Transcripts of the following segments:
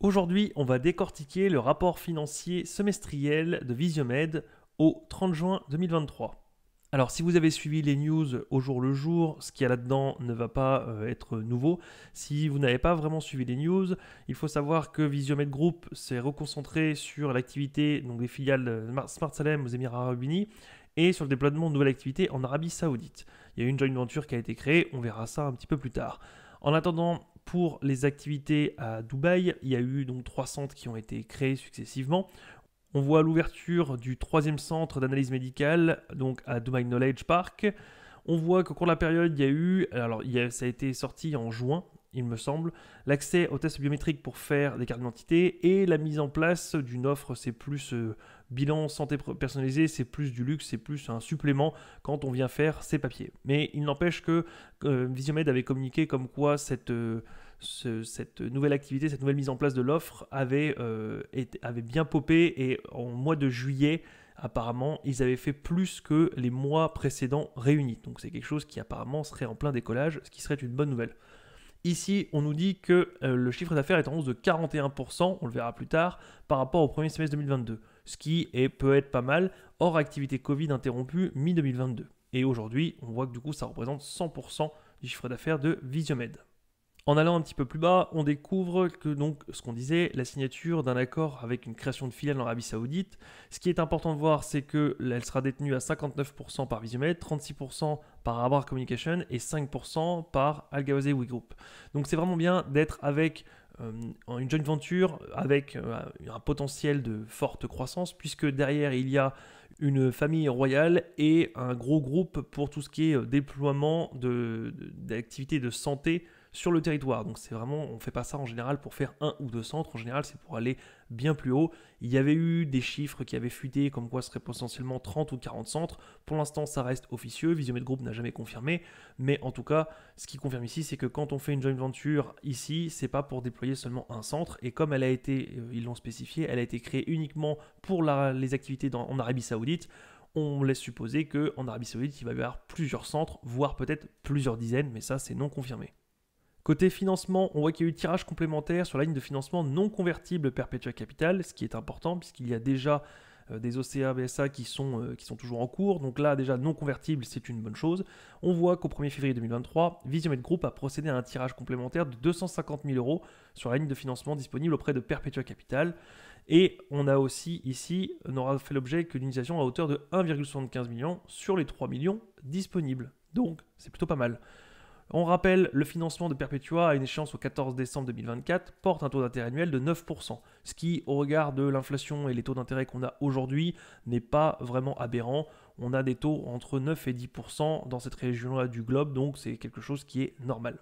Aujourd'hui, on va décortiquer le rapport financier semestriel de Visiomed au 30 juin 2023. Alors, si vous avez suivi les news au jour le jour, ce qu'il y a là-dedans ne va pas être nouveau. Si vous n'avez pas vraiment suivi les news, il faut savoir que Visiomed Group s'est reconcentré sur l'activité des filiales de Smart Salem aux Émirats Arabes Unis et sur le déploiement de nouvelles activités en Arabie Saoudite. Il y a une joint venture qui a été créée, on verra ça un petit peu plus tard. En attendant, pour les activités à Dubaï, il y a eu donc 3 centres qui ont été créés successivement. On voit l'ouverture du 3e centre d'analyse médicale, donc à Dubai Knowledge Park. On voit qu'au cours de la période, ça a été sorti en juin, il me semble, l'accès aux tests biométriques pour faire des cartes d'identité et la mise en place d'une offre, c'est plus bilan santé personnalisé, c'est plus du luxe, c'est plus un supplément quand on vient faire ses papiers. Mais il n'empêche que Visiomed avait communiqué comme quoi cette nouvelle activité, cette nouvelle mise en place de l'offre avait bien popé et en mois de juillet, apparemment, ils avaient fait plus que les mois précédents réunis. Donc c'est quelque chose qui apparemment serait en plein décollage, ce qui serait une bonne nouvelle. Ici, on nous dit que le chiffre d'affaires est en hausse de 41%, on le verra plus tard, par rapport au premier semestre 2022, ce qui peut être pas mal, hors activité Covid interrompue mi-2022. Et aujourd'hui, on voit que du coup, ça représente 100% du chiffre d'affaires de Visiomed. En allant un petit peu plus bas, on découvre que donc ce qu'on disait, la signature d'un accord avec une création de filiale en Arabie Saoudite. Ce qui est important de voir, c'est qu'elle sera détenue à 59% par Visiomed, 36% par Abar Communication et 5% par Al Gawazé We Group. Donc c'est vraiment bien d'être avec une joint venture avec un potentiel de forte croissance, puisque derrière il y a une famille royale et un gros groupe pour tout ce qui est déploiement d'activités de santé sur le territoire. Donc c'est vraiment, on ne fait pas ça en général pour faire 1 ou 2 centres, en général c'est pour aller bien plus haut. Il y avait eu des chiffres qui avaient fuité comme quoi ce serait potentiellement 30 ou 40 centres. Pour l'instant ça reste officieux, Visiomed Group n'a jamais confirmé, mais en tout cas ce qui confirme ici c'est que quand on fait une joint venture ici, c'est pas pour déployer seulement un centre, et comme elle a été, ils l'ont spécifié, elle a été créée uniquement pour les activités en Arabie Saoudite. On laisse supposer qu'en Arabie Saoudite il va y avoir plusieurs centres, voire peut-être plusieurs dizaines, mais ça c'est non confirmé. Côté financement, on voit qu'il y a eu tirage complémentaire sur la ligne de financement non convertible Perpetua Capital, ce qui est important puisqu'il y a déjà des OCA, BSA qui sont toujours en cours. Donc là, déjà non convertible, c'est une bonne chose. On voit qu'au 1er février 2023, Visiomed Group a procédé à un tirage complémentaire de 250 000 € sur la ligne de financement disponible auprès de Perpetua Capital. Et on a aussi ici, on aura fait l'objet d'une utilisation à hauteur de 1,75 million sur les 3 millions disponibles. Donc c'est plutôt pas mal. On rappelle, le financement de Perpetua à une échéance au 14 décembre 2024 porte un taux d'intérêt annuel de 9%, ce qui, au regard de l'inflation et les taux d'intérêt qu'on a aujourd'hui, n'est pas vraiment aberrant. On a des taux entre 9 et 10% dans cette région-là du globe, donc c'est quelque chose qui est normal.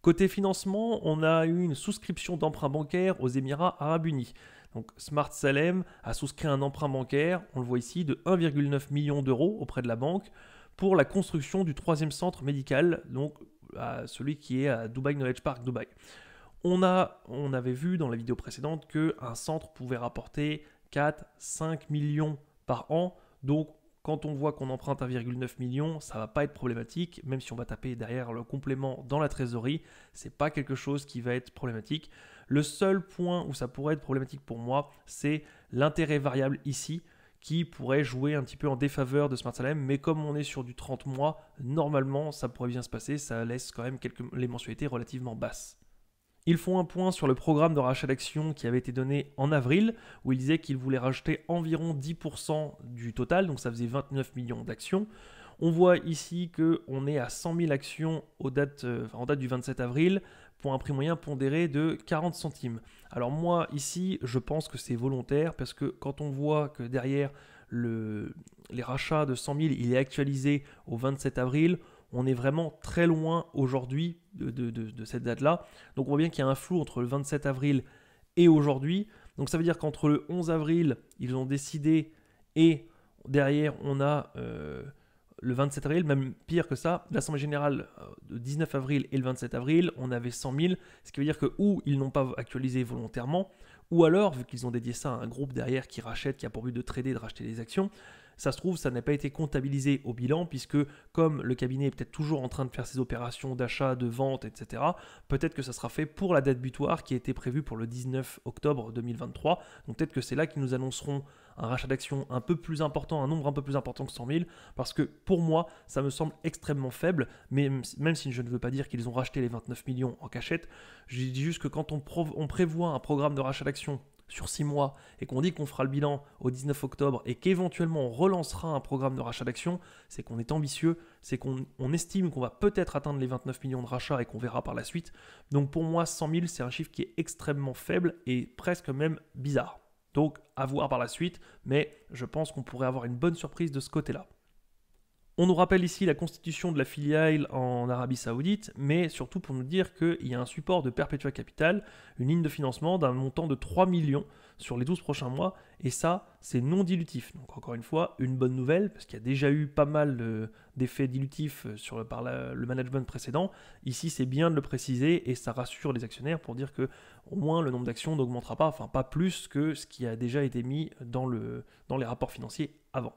Côté financement, on a eu une souscription d'emprunt bancaire aux Émirats Arabes Unis. Donc Smart Salem a souscrit un emprunt bancaire, on le voit ici, de 1,9 million d'euros auprès de la banque, pour la construction du 3e centre médical, donc celui qui est à Dubai Knowledge Park, Dubaï. On avait vu dans la vidéo précédente qu'un centre pouvait rapporter 4-5 millions par an, donc quand on voit qu'on emprunte 1,9 million, ça ne va pas être problématique, même si on va taper derrière le complément dans la trésorerie, ce n'est pas quelque chose qui va être problématique. Le seul point où ça pourrait être problématique pour moi, c'est l'intérêt variable ici, qui pourrait jouer un petit peu en défaveur de Smart Salem, mais comme on est sur du 30 mois, normalement ça pourrait bien se passer, ça laisse quand même les mensualités relativement basses. Ils font un point sur le programme de rachat d'actions qui avait été donné en avril, où ils disaient qu'ils voulaient racheter environ 10% du total, donc ça faisait 29 millions d'actions. On voit ici qu'on est à 100 000 actions en date du 27 avril, pour un prix moyen pondéré de 40 centimes. Alors moi, ici, je pense que c'est volontaire, parce que quand on voit que derrière les rachats de 100 000, il est actualisé au 27 avril, on est vraiment très loin aujourd'hui de cette date-là. Donc on voit bien qu'il y a un flou entre le 27 avril et aujourd'hui. Donc ça veut dire qu'entre le 11 avril, ils ont décidé, et derrière, on a le 27 avril, même pire que ça, l'Assemblée Générale de 19 avril et le 27 avril, on avait 100 000, ce qui veut dire que ou ils n'ont pas actualisé volontairement, ou alors, vu qu'ils ont dédié ça à un groupe derrière qui rachète, qui a pour but de trader, de racheter des actions, Ça se trouve, ça n'a pas été comptabilisé au bilan, puisque comme le cabinet est peut-être toujours en train de faire ses opérations d'achat, de vente, etc., peut-être que ça sera fait pour la date butoir qui a été prévue pour le 19 octobre 2023. Donc peut-être que c'est là qu'ils nous annonceront un rachat d'actions un peu plus important, un nombre un peu plus important que 100 000, parce que pour moi, ça me semble extrêmement faible, mais même si je ne veux pas dire qu'ils ont racheté les 29 millions en cachette, je dis juste que quand on prévoit un programme de rachat d'actions sur 6 mois et qu'on dit qu'on fera le bilan au 19 octobre et qu'éventuellement on relancera un programme de rachat d'actions, c'est qu'on est ambitieux, c'est qu'on estime qu'on va peut-être atteindre les 29 millions de rachats et qu'on verra par la suite. Donc pour moi, 100 000, c'est un chiffre qui est extrêmement faible et presque même bizarre. Donc à voir par la suite, mais je pense qu'on pourrait avoir une bonne surprise de ce côté-là. On nous rappelle ici la constitution de la filiale en Arabie Saoudite, mais surtout pour nous dire qu'il y a un support de Perpetua Capital, une ligne de financement d'un montant de 3 millions sur les 12 prochains mois, et ça, c'est non dilutif. Donc encore une fois, une bonne nouvelle, parce qu'il y a déjà eu pas mal d'effets dilutifs par le management précédent. Ici, c'est bien de le préciser, et ça rassure les actionnaires pour dire que au moins le nombre d'actions n'augmentera pas, enfin pas plus que ce qui a déjà été mis dans les rapports financiers avant.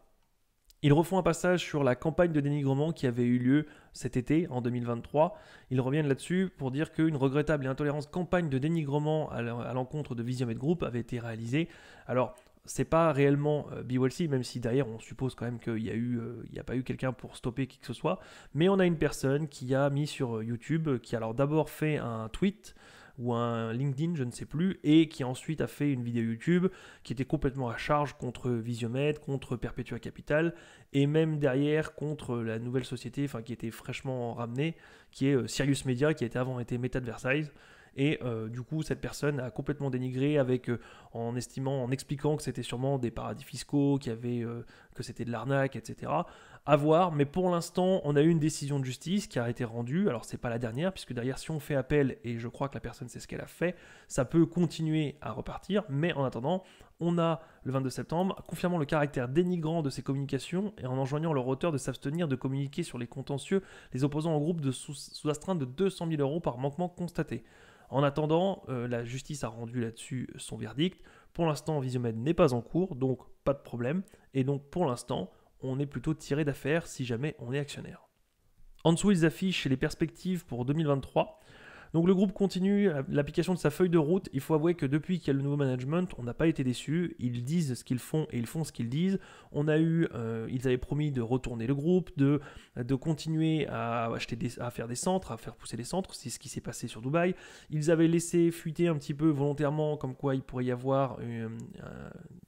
Ils refont un passage sur la campagne de dénigrement qui avait eu lieu cet été, en 2023. Ils reviennent là-dessus pour dire qu'une regrettable et intolérante campagne de dénigrement à l'encontre de Visiomed Group avait été réalisée. Alors, c'est pas réellement BYC, même si derrière on suppose quand même qu'il n'y a pas eu quelqu'un pour stopper qui que ce soit. Mais on a une personne qui a mis sur YouTube, qui a alors d'abord fait un tweet ou un LinkedIn, je ne sais plus, et qui ensuite a fait une vidéo YouTube qui était complètement à charge contre Visiomed, contre Perpetua Capital, et même derrière contre la nouvelle société qui était fraîchement ramenée, qui est Sirius Media, qui a avant été Meta de Versailles. Et du coup, cette personne a complètement dénigré en expliquant que c'était sûrement des paradis fiscaux, que c'était de l'arnaque, etc. À voir, mais pour l'instant, on a eu une décision de justice qui a été rendue. Alors, c'est pas la dernière, puisque derrière, si on fait appel, et je crois que la personne sait ce qu'elle a fait, ça peut continuer à repartir. Mais en attendant, on a le 22 septembre, confirmant le caractère dénigrant de ces communications et en enjoignant leur auteur de s'abstenir de communiquer sur les contentieux les opposant au groupe sous astreinte de 200 000 € par manquement constaté. En attendant, la justice a rendu là-dessus son verdict. Pour l'instant, Visiomed n'est pas en cours, donc pas de problème. Et donc pour l'instant, on est plutôt tiré d'affaire si jamais on est actionnaire. En dessous, ils affichent les perspectives pour 2023. Donc le groupe continue l'application de sa feuille de route. Il faut avouer que depuis qu'il y a le nouveau management, on n'a pas été déçus. Ils disent ce qu'ils font et ils font ce qu'ils disent. Ils avaient promis de retourner le groupe, de continuer à faire des centres, à faire pousser des centres. C'est ce qui s'est passé sur Dubaï. Ils avaient laissé fuiter un petit peu volontairement comme quoi il pourrait y avoir une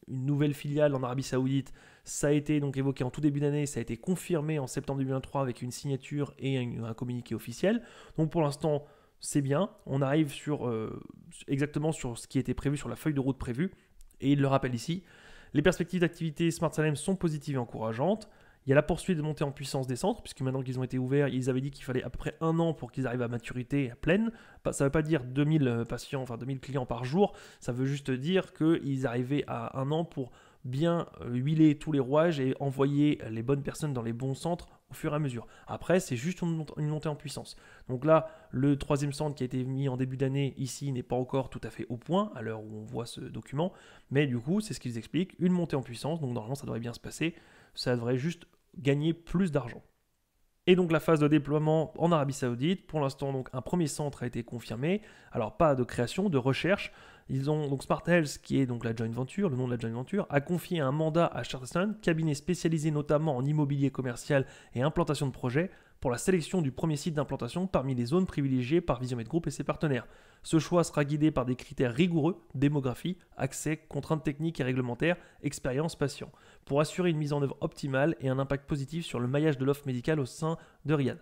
nouvelle filiale en Arabie Saoudite. Ça a été donc évoqué en tout début d'année. Ça a été confirmé en septembre 2023 avec une signature et un communiqué officiel. Donc pour l'instant, c'est bien, on arrive exactement sur ce qui était prévu sur la feuille de route prévue, et il le rappelle ici, les perspectives d'activité Smart Salem sont positives et encourageantes. Il y a la poursuite de montée en puissance des centres, puisque maintenant qu'ils ont été ouverts, ils avaient dit qu'il fallait à peu près 1 an pour qu'ils arrivent à maturité pleine. Ça ne veut pas dire 2000 patients, 2000 clients par jour, ça veut juste dire qu'ils arrivaient à 1 an pour bien huiler tous les rouages et envoyer les bonnes personnes dans les bons centres au fur et à mesure. Après, c'est juste une montée en puissance. Donc là, le 3e centre qui a été mis en début d'année ici n'est pas encore tout à fait au point à l'heure où on voit ce document, mais du coup, c'est ce qu'ils expliquent, une montée en puissance, donc normalement ça devrait bien se passer, ça devrait juste gagner plus d'argent. Et donc la phase de déploiement en Arabie Saoudite, pour l'instant donc un premier centre a été confirmé, alors pas de création, de recherche. Ils ont donc Smart Health, qui est donc la joint venture, le nom de la joint venture, a confié un mandat à Charterstone, cabinet spécialisé notamment en immobilier commercial et implantation de projets, pour la sélection du premier site d'implantation parmi les zones privilégiées par Visiomed Group et ses partenaires. Ce choix sera guidé par des critères rigoureux, démographie, accès, contraintes techniques et réglementaires, expérience patient, pour assurer une mise en œuvre optimale et un impact positif sur le maillage de l'offre médicale au sein de Riyad.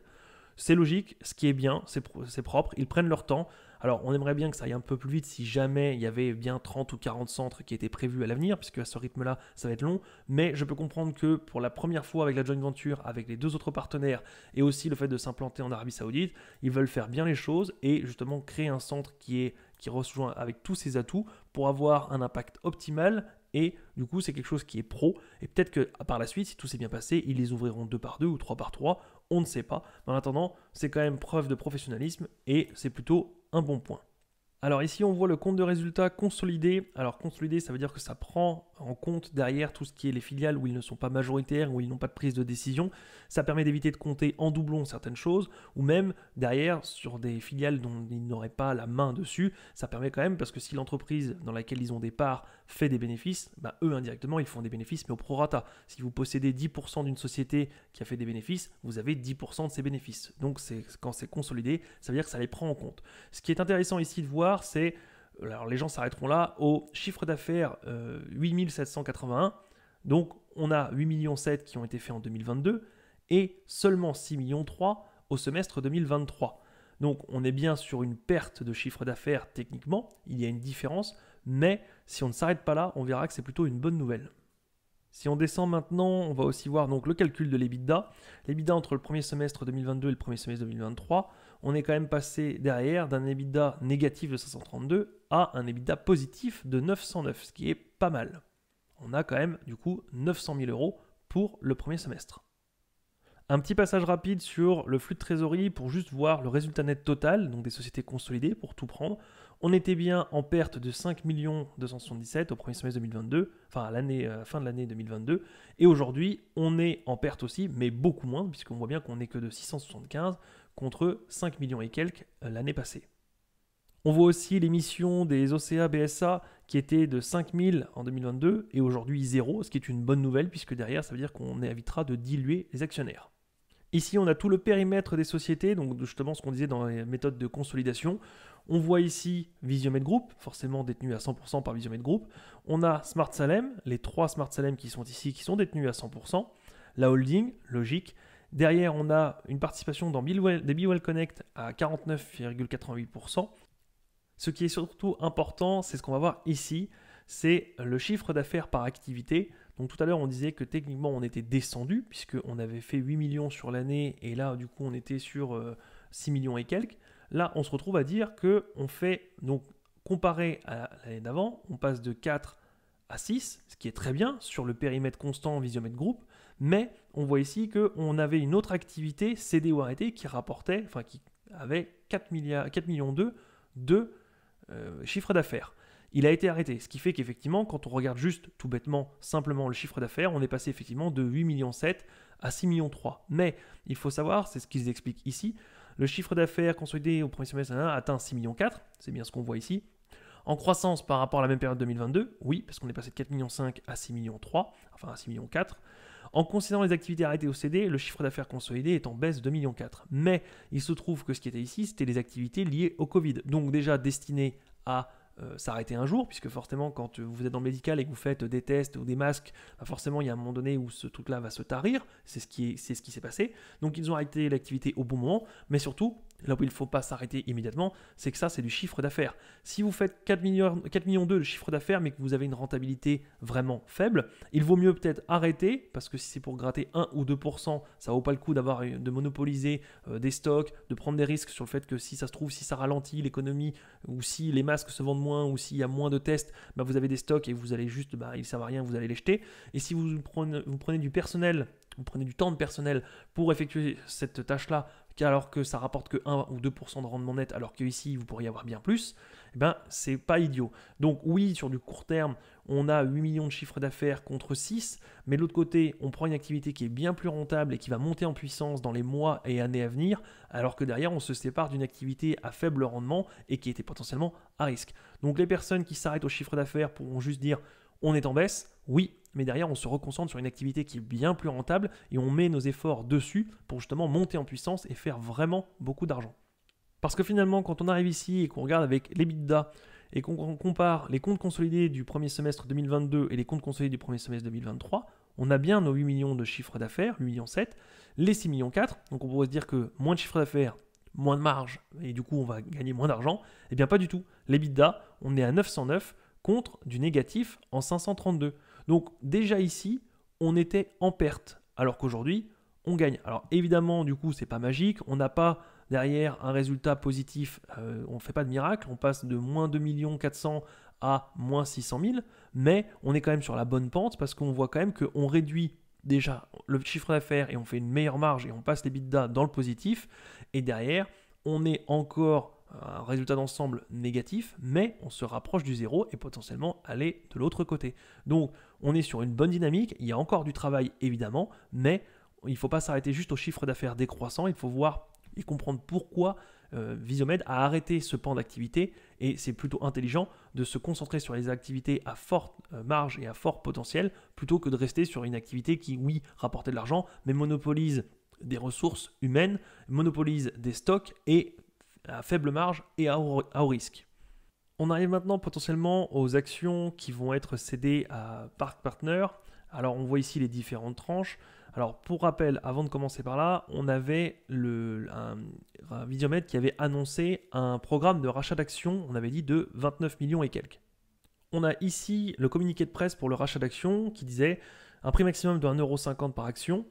C'est logique, ce qui est bien, c'est propre, ils prennent leur temps. Alors, on aimerait bien que ça aille un peu plus vite si jamais il y avait bien 30 ou 40 centres qui étaient prévus à l'avenir, puisque à ce rythme-là, ça va être long. Mais je peux comprendre que pour la première fois avec la joint venture, avec les 2 autres partenaires, et aussi le fait de s'implanter en Arabie Saoudite, ils veulent faire bien les choses et justement créer un centre qui rejoint avec tous ses atouts pour avoir un impact optimal. Et du coup, c'est quelque chose qui est pro. Et peut-être que par la suite, si tout s'est bien passé, ils les ouvriront 2 par 2 ou 3 par 3. On ne sait pas. Mais en attendant, c'est quand même preuve de professionnalisme et c'est plutôt un bon point. Alors ici, on voit le compte de résultats consolidé. Alors consolidé, ça veut dire que ça prend en compte derrière tout ce qui est les filiales où ils ne sont pas majoritaires, où ils n'ont pas de prise de décision. Ça permet d'éviter de compter en doublon certaines choses, ou même derrière sur des filiales dont ils n'auraient pas la main dessus. Ça permet quand même, parce que si l'entreprise dans laquelle ils ont des parts fait des bénéfices, bah, eux indirectement, ils font des bénéfices, mais au prorata. Si vous possédez 10% d'une société qui a fait des bénéfices, vous avez 10% de ses bénéfices. Donc quand c'est consolidé, ça veut dire que ça les prend en compte. Ce qui est intéressant ici de voir, c'est, alors les gens s'arrêteront là, au chiffre d'affaires 8781. Donc on a 8,7 millions qui ont été faits en 2022 et seulement 6,3 millions au semestre 2023. Donc on est bien sur une perte de chiffre d'affaires techniquement, il y a une différence, mais si on ne s'arrête pas là, on verra que c'est plutôt une bonne nouvelle. Si on descend maintenant, on va aussi voir donc le calcul de l'EBITDA. L'EBITDA entre le premier semestre 2022 et le premier semestre 2023, on est quand même passé derrière d'un EBITDA négatif de 532 à un EBITDA positif de 909, ce qui est pas mal. On a quand même du coup 900 000 euros pour le premier semestre. Un petit passage rapide sur le flux de trésorerie pour juste voir le résultat net total, donc des sociétés consolidées pour tout prendre. On était bien en perte de 5 277 au premier semestre 2022, enfin à fin de l'année 2022. Et aujourd'hui, on est en perte aussi, mais beaucoup moins, puisqu'on voit bien qu'on n'est que de 675 contre 5 millions et quelques l'année passée. On voit aussi l'émission des OCA BSA qui était de 5 000 en 2022 et aujourd'hui 0, ce qui est une bonne nouvelle puisque derrière ça veut dire qu'on évitera de diluer les actionnaires. Ici, on a tout le périmètre des sociétés, donc justement ce qu'on disait dans les méthodes de consolidation. On voit ici Visiomed Group, forcément détenu à 100% par Visiomed Group. On a Smart Salem, les 3 Smart Salem qui sont ici, qui sont détenus à 100%. La holding, logique. Derrière, on a une participation dans BeWell Connect à 49,88%. Ce qui est surtout important, c'est ce qu'on va voir ici, c'est le chiffre d'affaires par activité. Donc tout à l'heure, on disait que techniquement, on était descendu, puisqu'on avait fait 8 millions sur l'année, et là, du coup, on était sur 6 millions et quelques. Là, on se retrouve à dire qu'on fait, donc comparé à l'année d'avant, on passe de 4 à 6, ce qui est très bien sur le périmètre constant Visiomed Group, mais on voit ici qu'on avait une autre activité cédée ou arrêtée qui rapportait, enfin qui avait 4 millions de chiffre d'affaires. Il a été arrêté, ce qui fait qu'effectivement, quand on regarde juste tout bêtement, simplement le chiffre d'affaires, on est passé effectivement de 8,7 millions à 6,3 millions. Mais il faut savoir, c'est ce qu'ils expliquent ici, le chiffre d'affaires consolidé au premier semestre atteint 6,4 millions, c'est bien ce qu'on voit ici. En croissance par rapport à la même période 2022, oui, parce qu'on est passé de 4,5 millions à 6,3 millions, enfin à 6,4 millions. En considérant les activités arrêtées au CD, le chiffre d'affaires consolidé est en baisse de 2,4 millions. Mais il se trouve que ce qui était ici, c'était les activités liées au Covid, donc déjà destinées à s'arrêter un jour, puisque forcément quand vous êtes dans le médical et que vous faites des tests ou des masques, bah forcément il y a un moment donné où ce truc-là va se tarir, c'est ce qui s'est passé. Donc ils ont arrêté l'activité au bon moment, mais surtout, là où il ne faut pas s'arrêter immédiatement, c'est que ça c'est du chiffre d'affaires. Si vous faites 4,2 millions de chiffre d'affaires, mais que vous avez une rentabilité vraiment faible, il vaut mieux peut-être arrêter, parce que si c'est pour gratter 1 ou 2%, ça vaut pas le coup de monopoliser des stocks, de prendre des risques sur le fait que si ça se trouve, si ça ralentit l'économie, ou si les masques se vendent moins, ou s'il y a moins de tests, bah vous avez des stocks et vous allez juste, ils ne servent à rien, vous allez les jeter. Et si vous prenez du personnel, vous prenez du temps de personnel pour effectuer cette tâche-là, alors que ça rapporte que 1 ou 2% de rendement net, alors qu'ici vous pourriez avoir bien plus, c'est pas idiot. Donc oui, sur du court terme, on a 8 millions de chiffre d'affaires contre 6, mais de l'autre côté, on prend une activité qui est bien plus rentable et qui va monter en puissance dans les mois et années à venir, alors que derrière, on se sépare d'une activité à faible rendement et qui était potentiellement à risque. Donc les personnes qui s'arrêtent au chiffre d'affaires pourront juste dire on est en baisse, oui, mais derrière on se reconcentre sur une activité qui est bien plus rentable et on met nos efforts dessus pour justement monter en puissance et faire vraiment beaucoup d'argent. Parce que finalement, quand on arrive ici et qu'on regarde avec l'EBITDA et qu'on compare les comptes consolidés du premier semestre 2022 et les comptes consolidés du premier semestre 2023, on a bien nos 8 millions de chiffre d'affaires, 8,7 millions, les 6,4 millions, donc on pourrait se dire que moins de chiffre d'affaires, moins de marge, et du coup on va gagner moins d'argent. Eh bien pas du tout. L'EBITDA, on est à 909 contre du négatif en 532. Donc déjà ici, on était en perte, alors qu'aujourd'hui, on gagne. Alors évidemment, du coup, c'est pas magique, on n'a pas derrière un résultat positif, on ne fait pas de miracle, on passe de moins 2 400 000 à moins 600 000, mais on est quand même sur la bonne pente parce qu'on voit quand même qu'on réduit déjà le chiffre d'affaires et on fait une meilleure marge et on passe les l'EBITDA dans le positif, et derrière, on est encore un résultat d'ensemble négatif, mais on se rapproche du zéro et potentiellement aller de l'autre côté. Donc on est sur une bonne dynamique, il y a encore du travail évidemment, mais il ne faut pas s'arrêter juste au chiffre d'affaires décroissant, il faut voir et comprendre pourquoi Visiomed a arrêté ce pan d'activité, et c'est plutôt intelligent de se concentrer sur les activités à forte marge et à fort potentiel plutôt que de rester sur une activité qui, oui, rapportait de l'argent, mais monopolise des ressources humaines, monopolise des stocks et à faible marge et à haut risque. On arrive maintenant potentiellement aux actions qui vont être cédées à Park Partner. Alors on voit ici les différentes tranches. Alors pour rappel, avant de commencer par là, on avait un Visiomed qui avait annoncé un programme de rachat d'actions, on avait dit de 29 millions et quelques. On a ici le communiqué de presse pour le rachat d'actions qui disait un prix maximum de 1,50 € par action,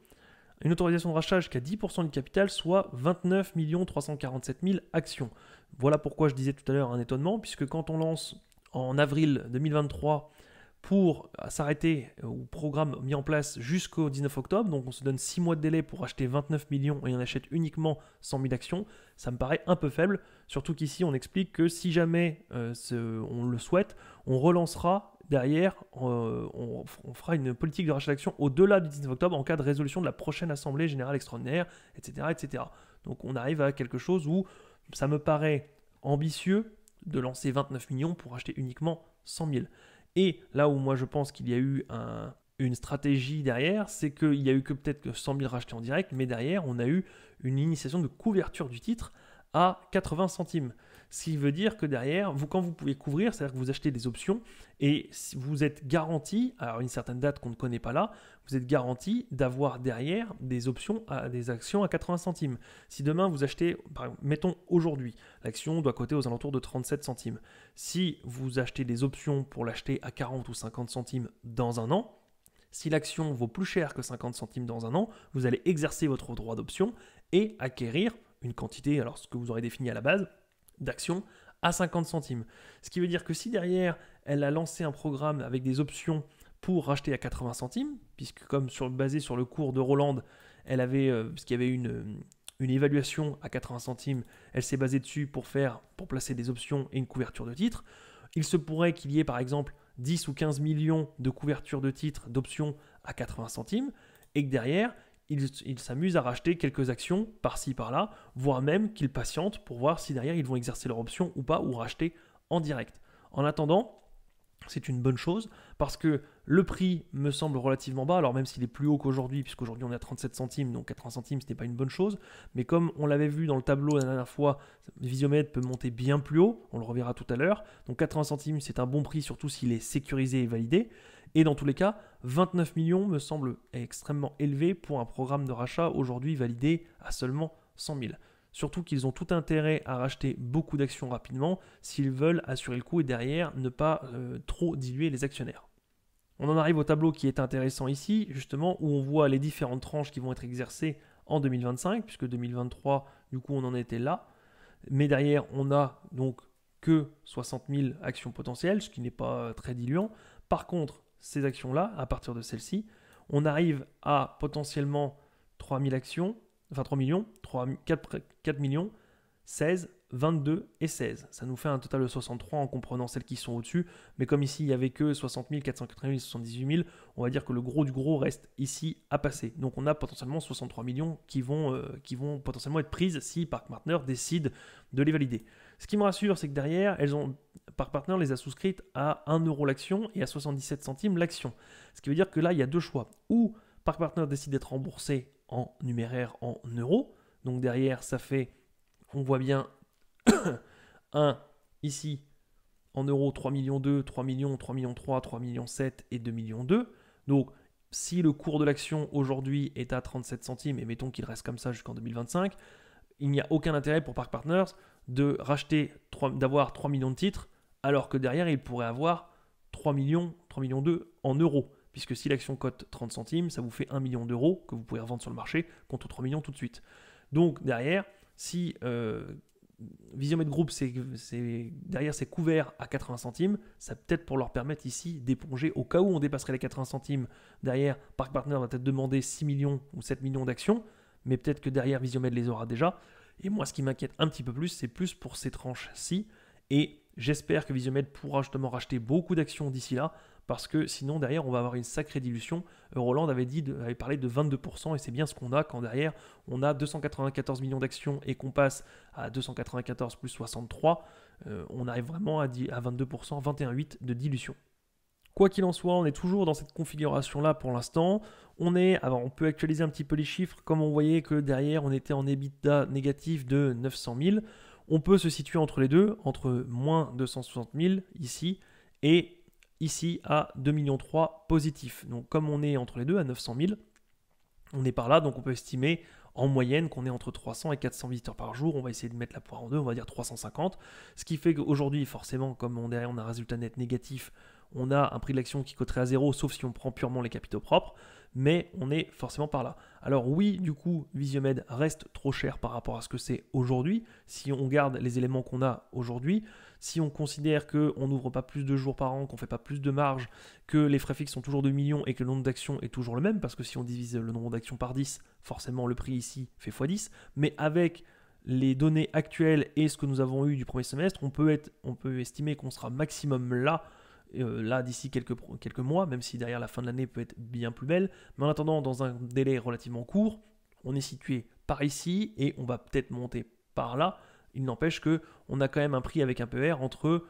une autorisation de rachat jusqu'à 10% du capital, soit 29 347 000 actions. Voilà pourquoi je disais tout à l'heure un étonnement, puisque quand on lance en avril 2023 pour s'arrêter au programme mis en place jusqu'au 19 octobre, donc on se donne 6 mois de délai pour acheter 29 millions et on achète uniquement 100 000 actions, ça me paraît un peu faible, surtout qu'ici on explique que si jamais on le souhaite, on relancera derrière, on fera une politique de rachat d'actions au-delà du 19 octobre en cas de résolution de la prochaine Assemblée Générale Extraordinaire, etc., etc. Donc on arrive à quelque chose où ça me paraît ambitieux de lancer 29 millions pour acheter uniquement 100 000. Et là où moi je pense qu'il y a eu une stratégie derrière, c'est qu'il n'y a eu que peut-être 100 000 rachetés en direct, mais derrière on a eu une initiation de couverture du titre à 80 centimes. Ce qui veut dire que derrière, quand vous pouvez couvrir, c'est-à-dire que vous achetez des options et vous êtes garanti, alors une certaine date qu'on ne connaît pas là, vous êtes garanti d'avoir derrière des options, des actions à 80 centimes. Si demain vous achetez, mettons aujourd'hui, l'action doit coter aux alentours de 37 centimes. Si vous achetez des options pour l'acheter à 40 ou 50 centimes dans un an, si l'action vaut plus cher que 50 centimes dans un an, vous allez exercer votre droit d'option et acquérir une quantité, alors ce que vous aurez défini à la base, d'actions à 50 centimes. Ce qui veut dire que si derrière, elle a lancé un programme avec des options pour racheter à 80 centimes, puisque comme basé sur le cours de Roland, elle avait, puisqu'il y avait une évaluation à 80 centimes, elle s'est basée dessus pour placer des options et une couverture de titres. Il se pourrait qu'il y ait par exemple 10 ou 15 millions de couverture de titres, d'options à 80 centimes, et que derrière, il s'amuse à racheter quelques actions par-ci par-là, voire même qu'ils patientent pour voir si derrière ils vont exercer leur option ou pas, ou racheter en direct. En attendant, c'est une bonne chose parce que le prix me semble relativement bas, alors même s'il est plus haut qu'aujourd'hui, puisqu'aujourd'hui on est à 37 centimes, donc 80 centimes ce n'est pas une bonne chose, mais comme on l'avait vu dans le tableau la dernière fois, Visiomed peut monter bien plus haut, on le reverra tout à l'heure, donc 80 centimes c'est un bon prix, surtout s'il est sécurisé et validé, et dans tous les cas, 29 millions me semble extrêmement élevé pour un programme de rachat aujourd'hui validé à seulement 100 000. Surtout qu'ils ont tout intérêt à racheter beaucoup d'actions rapidement s'ils veulent assurer le coup et derrière ne pas trop diluer les actionnaires. On en arrive au tableau qui est intéressant ici, justement, où on voit les différentes tranches qui vont être exercées en 2025, puisque 2023, du coup, on en était là. Mais derrière, on a donc que 60 000 actions potentielles, ce qui n'est pas très diluant. Par contre, ces actions-là, à partir de celles-ci, on arrive à potentiellement 3 000 actions, enfin 3 millions, 4 millions, 16, 22 et 16. Ça nous fait un total de 63 en comprenant celles qui sont au-dessus. Mais comme ici, il n'y avait que 60 000, 480 000, 78 000, on va dire que le gros du gros reste ici à passer. Donc on a potentiellement 63 millions qui vont potentiellement être prises si Park Partner décide de les valider. Ce qui me rassure, c'est que derrière, Park Partner les a souscrites à 1 € l'action et à 77 centimes l'action. Ce qui veut dire que là, il y a deux choix. Ou Park Partner décide d'être remboursé en numéraire en euros. Donc derrière, ça fait, on voit bien, 1 ici en euros, 3 millions 2, 3 millions, 3 millions 3, 3 millions 7 et 2 millions 2. Donc si le cours de l'action aujourd'hui est à 37 centimes, et mettons qu'il reste comme ça jusqu'en 2025, il n'y a aucun intérêt pour Park Partners d'avoir 3 millions de titres, alors que derrière, il pourrait avoir 3 millions 2 en euros. Puisque si l'action cote 30 centimes, ça vous fait 1 million d'euros que vous pouvez revendre sur le marché contre 3 millions tout de suite. Donc derrière, si Visiomed Group, derrière c'est couvert à 80 centimes, ça peut-être pour leur permettre ici d'éponger au cas où on dépasserait les 80 centimes. Derrière, Park Partner va peut-être demander 6 millions ou 7 millions d'actions, mais peut-être que derrière Visiomed les aura déjà. Et moi, ce qui m'inquiète un petit peu plus, c'est plus pour ces tranches-ci. Et j'espère que Visiomed pourra justement racheter beaucoup d'actions d'ici là, parce que sinon, derrière, on va avoir une sacrée dilution. Roland avait parlé de 22%, et c'est bien ce qu'on a quand derrière, on a 294 millions d'actions et qu'on passe à 294 plus 63, on arrive vraiment à 22%, 21,8% de dilution. Quoi qu'il en soit, on est toujours dans cette configuration-là pour l'instant. On peut actualiser un petit peu les chiffres, comme on voyait que derrière, on était en EBITDA négatif de 900 000. On peut se situer entre les deux, entre moins 260 000 ici et ici à 2,3 millions positif. Donc comme on est entre les deux à 900 000, on est par là, donc on peut estimer en moyenne qu'on est entre 300 et 400 visiteurs par jour. On va essayer de mettre la poire en deux, on va dire 350. Ce qui fait qu'aujourd'hui, forcément, comme derrière on a un résultat net négatif, on a un prix de l'action qui coterait à zéro, sauf si on prend purement les capitaux propres, mais on est forcément par là. Alors oui, du coup, Visiomed reste trop cher par rapport à ce que c'est aujourd'hui, si on garde les éléments qu'on a aujourd'hui, si on considère qu'on n'ouvre pas plus de jours par an, qu'on ne fait pas plus de marge, que les frais fixes sont toujours 2 millions et que le nombre d'actions est toujours le même, parce que si on divise le nombre d'actions par 10, forcément le prix ici fait x10, mais avec les données actuelles et ce que nous avons eu du premier semestre, on peut estimer qu'on sera maximum là d'ici quelques mois, même si derrière la fin de l'année peut être bien plus belle. Mais en attendant, dans un délai relativement court, on est situé par ici et on va peut-être monter par là. Il n'empêche qu'on a quand même un prix avec un PER entre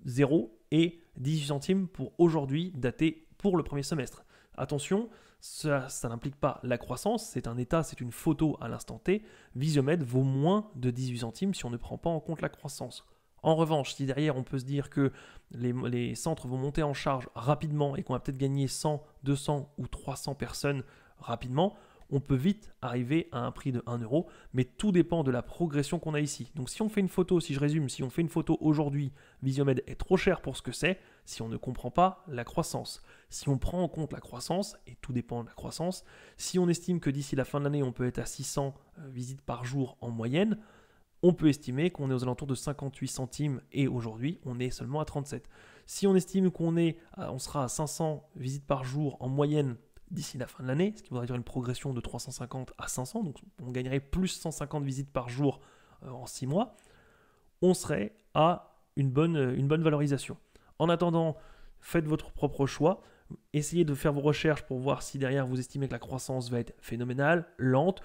0 et 18 centimes pour aujourd'hui, daté pour le premier semestre. Attention, ça n'implique pas la croissance, c'est un état, c'est une photo à l'instant T. Visiomed vaut moins de 18 centimes si on ne prend pas en compte la croissance. En revanche, si derrière on peut se dire que les centres vont monter en charge rapidement et qu'on va peut-être gagner 100, 200 ou 300 personnes rapidement, on peut vite arriver à un prix de 1 euro, mais tout dépend de la progression qu'on a ici. Donc si on fait une photo, si je résume, si on fait une photo aujourd'hui, Visiomed est trop cher pour ce que c'est, si on ne comprend pas la croissance. Si on prend en compte la croissance, et tout dépend de la croissance, si on estime que d'ici la fin de l'année, on peut être à 600 visites par jour en moyenne, on peut estimer qu'on est aux alentours de 58 centimes et aujourd'hui, on est seulement à 37. Si on estime qu'on sera à 500 visites par jour en moyenne d'ici la fin de l'année, ce qui voudrait dire une progression de 350 à 500, donc on gagnerait plus 150 visites par jour en 6 mois, on serait à une bonne valorisation. En attendant, faites votre propre choix. Essayez de faire vos recherches pour voir si derrière vous estimez que la croissance va être phénoménale, lente.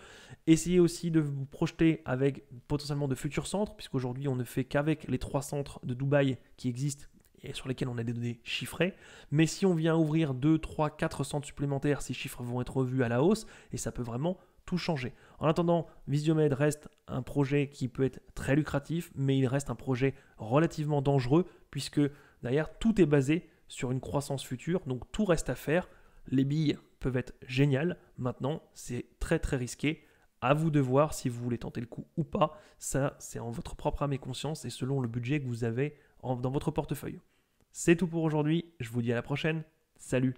Essayez aussi de vous projeter avec potentiellement de futurs centres, puisqu'aujourd'hui on ne fait qu'avec les 3 centres de Dubaï qui existent et sur lesquels on a des données chiffrées. Mais si on vient ouvrir 2, 3, 4 centres supplémentaires, ces chiffres vont être revus à la hausse et ça peut vraiment tout changer. En attendant, Visiomed reste un projet qui peut être très lucratif, mais il reste un projet relativement dangereux puisque derrière tout est basé sur une croissance future, donc tout reste à faire. Les billes peuvent être géniales, maintenant c'est très très risqué. À vous de voir si vous voulez tenter le coup ou pas. Ça, c'est en votre propre âme et conscience et selon le budget que vous avez dans votre portefeuille. C'est tout pour aujourd'hui, je vous dis à la prochaine. Salut!